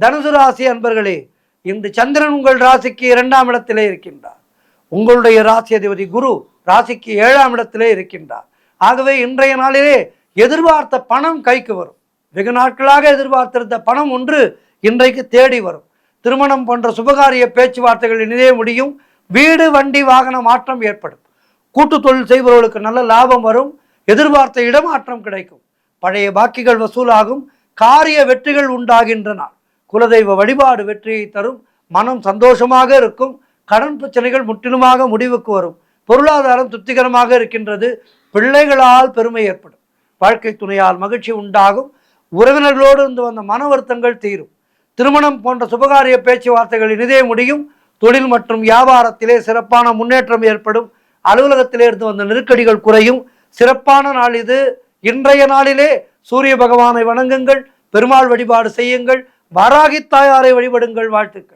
தனுசு ராசி அன்பர்களே, இன்று சந்திரன் உங்கள் ராசிக்கு 2ஆம் இடத்திலே இருக்கின்றார். உங்களுடைய ராசி அதிபதி குரு ராசிக்கு 7ஆம் இடத்திலே இருக்கின்றார். ஆகவே இன்றைய நாளிலே எதிர்பார்த்த பணம் கைக்கு வரும். வெகு நாட்களாக எதிர்பார்த்திருந்த பணம் ஒன்று இன்றைக்கு தேடி வரும். திருமணம் போன்ற சுபகாரிய பேச்சுவார்த்தைகள் இனிதே முடியும். வீடு வண்டி வாகன மாற்றம் ஏற்படும். கூட்டு தொழில் செய்பவர்களுக்கு நல்ல லாபம் வரும். எதிர்பார்த்த இடமாற்றம் கிடைக்கும். பழைய பாக்கிகள் வசூலாகும். காரிய வெற்றிகள் உண்டாகின்ற நாள். குலதெய்வ வழிபாடு வெற்றியை தரும். மனம் சந்தோஷமாக இருக்கும். கடன் பிரச்சனைகள் முற்றிலுமாக முடிவுக்கு வரும். பொருளாதாரம் திருப்திகரமாக இருக்கின்றது. பிள்ளைகளால் பெருமை ஏற்படும். வாழ்க்கை துணையால் மகிழ்ச்சி உண்டாகும். உறவினர்களோடு இருந்து வந்த மன வருத்தங்கள் தீரும். திருமணம் போன்ற சுபகாரிய பேச்சுவார்த்தைகள் இனிதே முடியும். தொழில் மற்றும் வியாபாரத்திலே சிறப்பான முன்னேற்றம் ஏற்படும். அலுவலகத்திலே இருந்து வந்த நெருக்கடிகள் குறையும். சிறப்பான நாள் இது. இன்றைய நாளிலே சூரிய பகவானை வணங்குங்கள். பெருமாள் வழிபாடு செய்யுங்கள். வராகி தாயாரை வழிபடுங்கள். வாழ்த்துக்கள்.